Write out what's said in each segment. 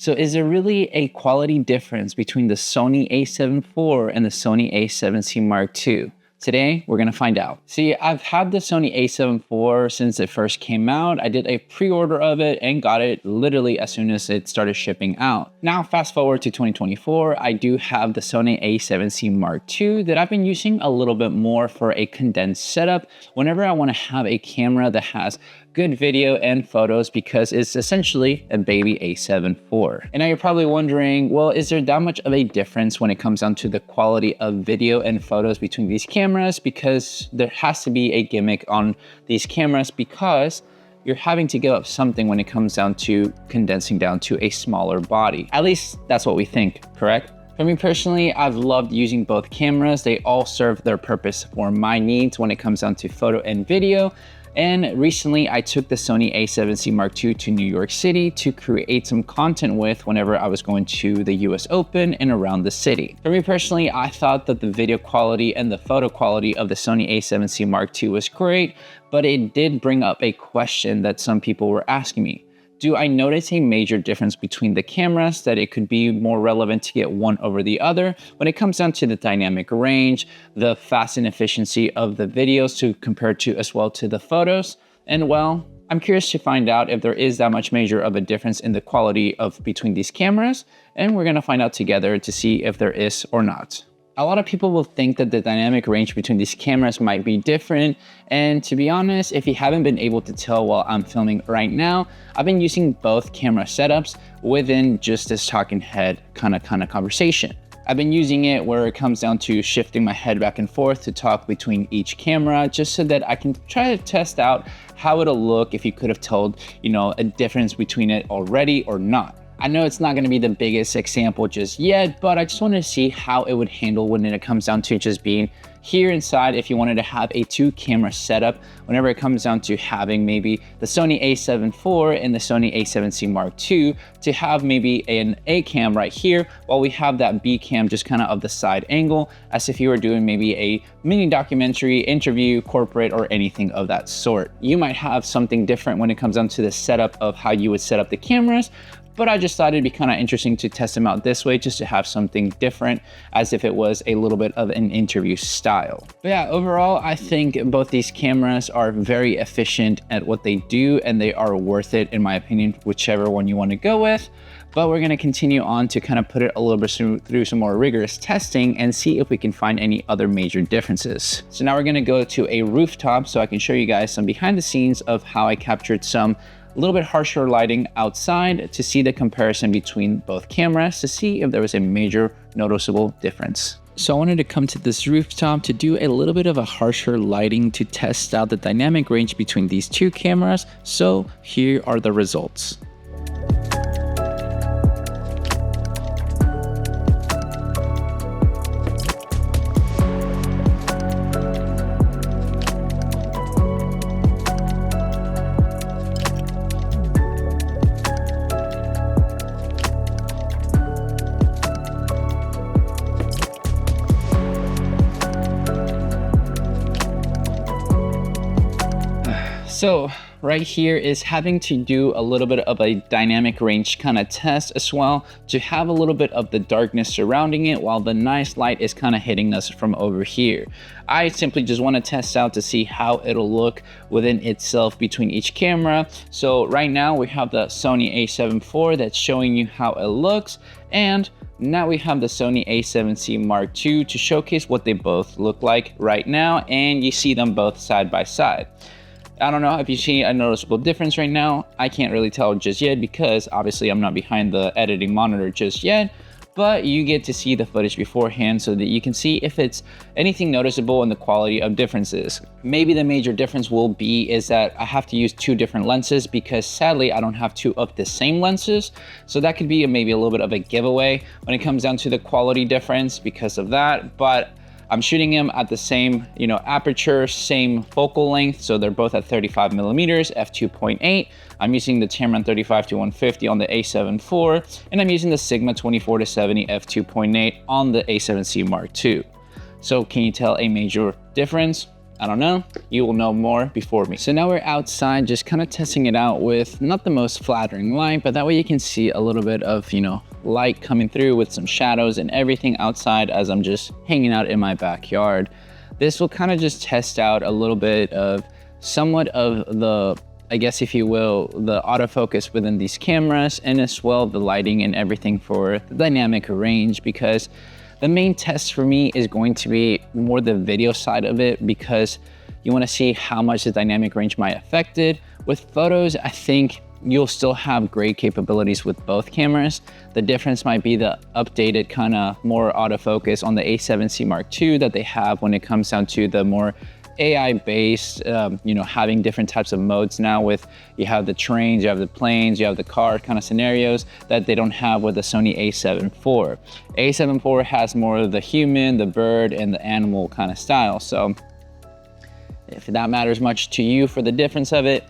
So is there really a quality difference between the Sony A7 IV and the Sony A7C Mark II? Today, we're gonna find out. See, I've had the Sony A7 IV since it first came out. I did a pre-order of it and got it literally as soon as it started shipping out. Now, fast forward to 2024, I do have the Sony A7C Mark II that I've been using a little bit more for a condensed setup whenever I wanna have a camera that has good video and photos because it's essentially a baby A7 IV. And now you're probably wondering, well, is there that much of a difference when it comes down to the quality of video and photos between these cameras? Because there has to be a gimmick on these cameras because you're having to give up something when it comes down to condensing down to a smaller body. At least that's what we think, correct? For me personally, I've loved using both cameras. They all serve their purpose for my needs when it comes down to photo and video. And recently I took the Sony A7C Mark II to New York City to create some content with whenever I was going to the US Open and around the city. For me personally, I thought that the video quality and the photo quality of the Sony A7C Mark II was great, but it did bring up a question that some people were asking me. Do I notice a major difference between the cameras that it could be more relevant to get one over the other when it comes down to the dynamic range, the fast and efficiency of the videos to compare to as well to the photos? And well, I'm curious to find out if there is that much major of a difference in the quality of between these cameras, and we're gonna find out together to see if there is or not. A lot of people will think that the dynamic range between these cameras might be different. And to be honest, if you haven't been able to tell while I'm filming right now, I've been using both camera setups within just this talking head kind of conversation. I've been using it where it comes down to shifting my head back and forth to talk between each camera, just so that I can try to test out how it'll look if you could have told, a difference between it already or not. I know it's not gonna be the biggest example just yet, but I just wanted to see how it would handle when it comes down to just being here inside if you wanted to have a 2-camera setup, whenever it comes down to having maybe the Sony A7 IV and the Sony A7C Mark II to have maybe an A cam right here while we have that B cam just kind of the side angle, as if you were doing maybe a mini documentary, interview, corporate, or anything of that sort. You might have something different when it comes down to the setup of how you would set up the cameras, but I just thought it'd be kind of interesting to test them out this way, just to have something different as if it was a little bit of an interview style. But yeah, overall, I think both these cameras are very efficient at what they do, and they are worth it, in my opinion, whichever one you want to go with. But we're gonna continue on to kind of put it a little bit through some more rigorous testing and see if we can find any other major differences. So now we're gonna go to a rooftop so I can show you guys some behind the scenes of how I captured some a little bit harsher lighting outside to see the comparison between both cameras to see if there was a major noticeable difference. So I wanted to come to this rooftop to do a little bit of a harsher lighting to test out the dynamic range between these two cameras. So here are the results. So right here is having to do a little bit of a dynamic range kind of test as well, to have a little bit of the darkness surrounding it while the nice light is kind of hitting us from over here. I simply just want to test out to see how it'll look within itself between each camera. So right now we have the Sony A7 IV that's showing you how it looks, and now we have the Sony A7C Mark II to showcase what they both look like right now, and you see them both side by side. I don't know if you see a noticeable difference right now. I can't really tell just yet because obviously I'm not behind the editing monitor just yet, but you get to see the footage beforehand so that you can see if it's anything noticeable in the quality of differences. Maybe the major difference will be is that I have to use 2 different lenses because sadly I don't have 2 of the same lenses. So that could be maybe a little bit of a giveaway when it comes down to the quality difference because of that. But I'm shooting them at the same, aperture, same focal length. So they're both at 35 millimeters, f2.8. I'm using the Tamron 35-150 on the A7 IV, and I'm using the Sigma 24-70 f2.8 on the A7C Mark II. So can you tell a major difference? I don't know. You will know more before me. So now we're outside, just kind of testing it out with not the most flattering light, but that way you can see a little bit of, light coming through with some shadows and everything outside as I'm just hanging out in my backyard. This will kind of just test out a little bit of somewhat of the, I guess if you will, the autofocus within these cameras, and as well the lighting and everything for the dynamic range, because the main test for me is going to be more the video side of it, because you want to see how much the dynamic range might affect it. With photos, I think you'll still have great capabilities with both cameras. The difference might be the updated kind of more autofocus on the A7C Mark II that they have when it comes down to the more AI-based, having different types of modes now with, you have the trains, you have the planes, you have the car kind of scenarios that they don't have with the Sony A7 IV. A7 IV has more of the human, the bird, and the animal kind of style. So if that matters much to you for the difference of it,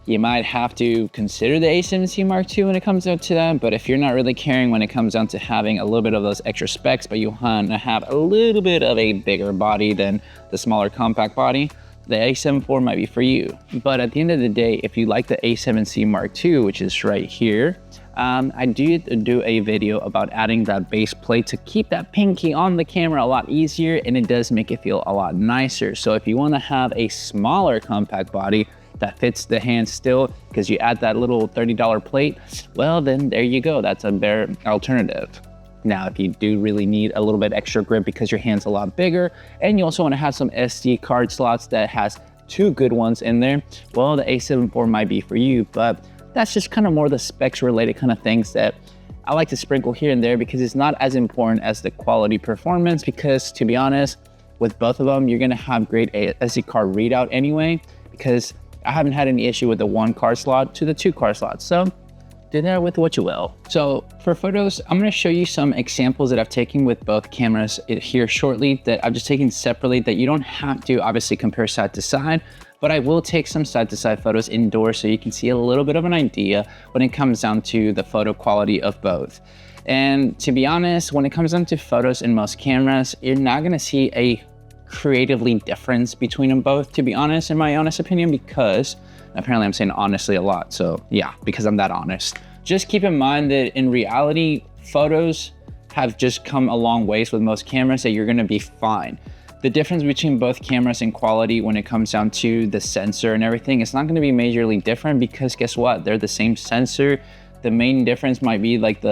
you might have to consider the A7C Mark II when it comes down to that. But if you're not really caring when it comes down to having a little bit of those extra specs, but you want to have a little bit of a bigger body than the smaller compact body, the A7 IV might be for you. But at the end of the day, if you like the A7C Mark II, which is right here, I did do a video about adding that base plate to keep that pinky on the camera a lot easier, and it does make it feel a lot nicer. So if you want to have a smaller compact body that fits the hand still, because you add that little $30 plate, well, then there you go. That's a better alternative. Now, if you do really need a little bit extra grip because your hand's a lot bigger, and you also want to have some SD card slots that has 2 good ones in there, well, the A7 IV might be for you. But that's just kind of more the specs related kind of things that I like to sprinkle here and there, because it's not as important as the quality performance, because to be honest, with both of them, you're going to have great SD card readout anyway, because I haven't had any issue with the 1 card slot to the 2 card slots. So do that with what you will. So for photos, I'm going to show you some examples that I've taken with both cameras here shortly, that I've just taken separately, that you don't have to obviously compare side to side, but I will take some side to side photos indoors so you can see a little bit of an idea when it comes down to the photo quality of both. And to be honest, when it comes down to photos in most cameras, you're not going to see a creatively difference between them both, to be honest, in my honest opinion, because apparently I'm saying honestly a lot. So yeah, because I'm that honest. Just keep in mind that in reality, photos have just come a long ways with most cameras, that you're going to be fine. The difference between both cameras in quality when it comes down to the sensor and everything, it's not going to be majorly different, because guess what? They're the same sensor. The main difference might be like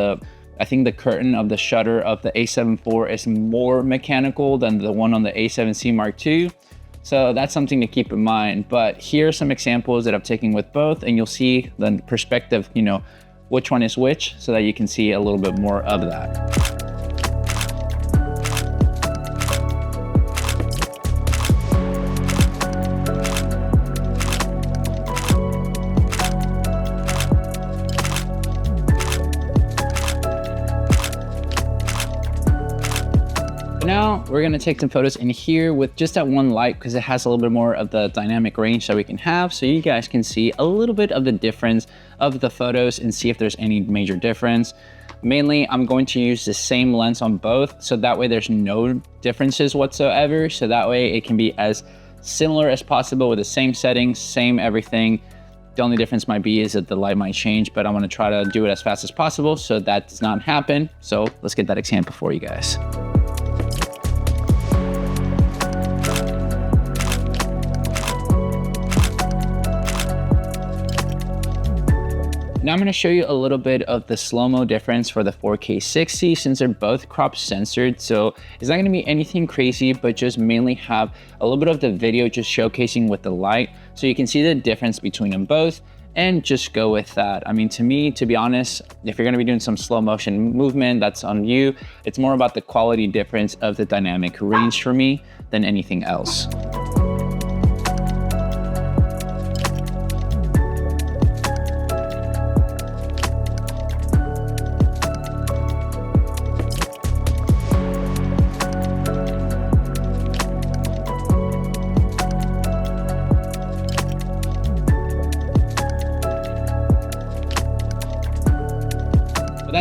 I think the curtain of the shutter of the A7 IV is more mechanical than the one on the A7C Mark II. So that's something to keep in mind. But here are some examples that I've taken with both, and you'll see the perspective, which one is which, so that you can see a little bit more of that. Now we're gonna take some photos in here with just that one light, because it has a little bit more of the dynamic range that we can have, so you guys can see a little bit of the difference of the photos and see if there's any major difference. Mainly, I'm going to use the same lens on both, so that way there's no differences whatsoever. So that way it can be as similar as possible with the same settings, same everything. The only difference might be is that the light might change, but I'm gonna try to do it as fast as possible so that does not happen. So let's get that example for you guys. Now I'm going to show you a little bit of the slow-mo difference for the 4K 60, since they're both crop censored. So it's not going to be anything crazy, but just mainly have a little bit of the video just showcasing with the light, so you can see the difference between them both and just go with that. I mean, to me, to be honest, if you're going to be doing some slow motion movement, that's on you. It's more about the quality difference of the dynamic range for me than anything else.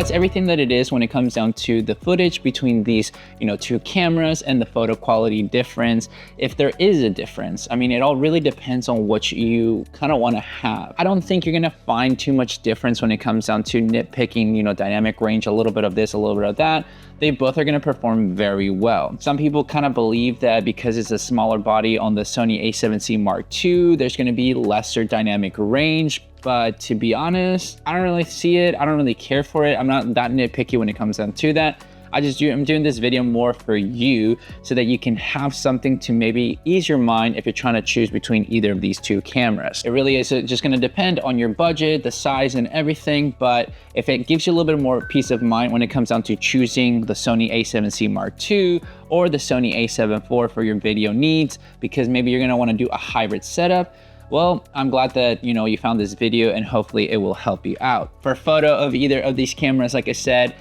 that's everything that it is when it comes down to the footage between these, two cameras and the photo quality difference. If there is a difference, I mean, it all really depends on what you kind of want to have. I don't think you're gonna find too much difference when it comes down to nitpicking, dynamic range, a little bit of this, a little bit of that. They both are going to perform very well. Some people kind of believe that because it's a smaller body on the Sony A7C Mark II, there's going to be lesser dynamic range. But to be honest, I don't really see it. I don't really care for it. I'm not that nitpicky when it comes down to that. I'm doing this video more for you so that you can have something to maybe ease your mind if you're trying to choose between either of these two cameras. It really is just going to depend on your budget, the size and everything. But if it gives you a little bit more peace of mind when it comes down to choosing the Sony A7C Mark II or the Sony A7 IV for your video needs, because maybe you're going to want to do a hybrid setup, well, I'm glad that, you found this video and hopefully it will help you out. For a photo of either of these cameras, like I said,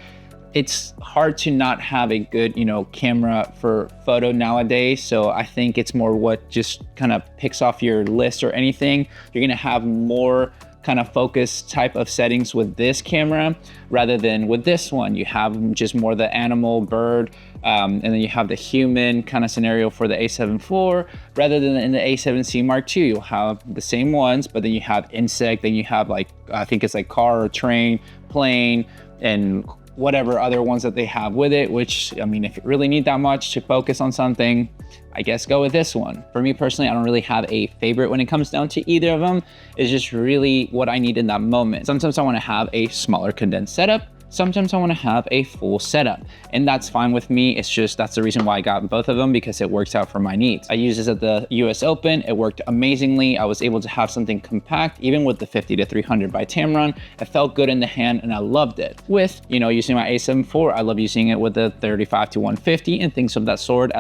it's hard to not have a good, camera for photo nowadays. So I think it's more what just kind of picks off your list or anything. You're gonna have more kind of focus type of settings with this camera rather than with this one. You have just more the animal, bird, and then you have the human kind of scenario for the A7 IV, rather than in the A7C Mark II. You'll have the same ones, but then you have insect, then you have like, I think it's like car or train, plane, and whatever other ones that they have with it, which, I mean, if you really need that much to focus on something, I guess go with this one. For me personally, I don't really have a favorite when it comes down to either of them. It's just really what I need in that moment. Sometimes I want to have a smaller condensed setup. Sometimes I want to have a full setup, and that's fine with me. It's just, that's the reason why I got both of them, because it works out for my needs. I used this at the US Open. It worked amazingly. I was able to have something compact, even with the 50-300 by Tamron. It felt good in the hand and I loved it. With, using my A7 IV, I love using it with the 35-150 and things of that sort,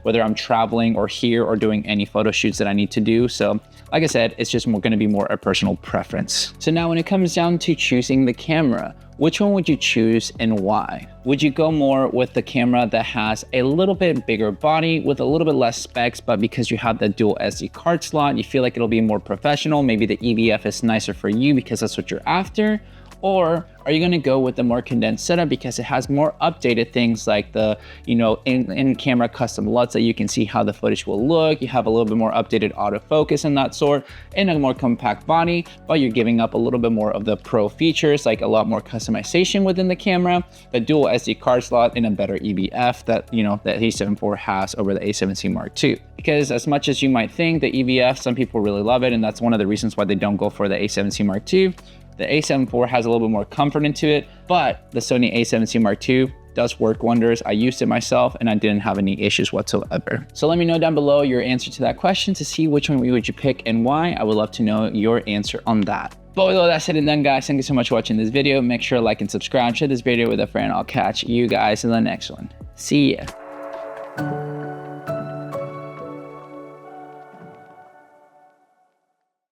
whether I'm traveling or here or doing any photo shoots that I need to do. So like I said, it's just going to be more a personal preference. So now when it comes down to choosing the camera, which one would you choose and why? Would you go more with the camera that has a little bit bigger body with a little bit less specs, but because you have the dual SD card slot, you feel like it'll be more professional? Maybe the EVF is nicer for you because that's what you're after? Or are you gonna go with the more condensed setup because it has more updated things like the, in-camera custom LUTs that you can see how the footage will look. You have a little bit more updated autofocus and that sort, and a more compact body, but you're giving up a little bit more of the pro features, like a lot more customization within the camera, the dual SD card slot, and a better EVF that, that A7 IV has over the A7C Mark II. Because as much as you might think the EVF, some people really love it, and that's one of the reasons why they don't go for the A7C Mark II. The A7 IV has a little bit more comfort into it, but the Sony A7C Mark II does work wonders. I used it myself and I didn't have any issues whatsoever. So let me know down below your answer to that question to see which one would you pick and why. I would love to know your answer on that. But with all that said and done, guys, thank you so much for watching this video. Make sure to like and subscribe, share this video with a friend. I'll catch you guys in the next one. See ya.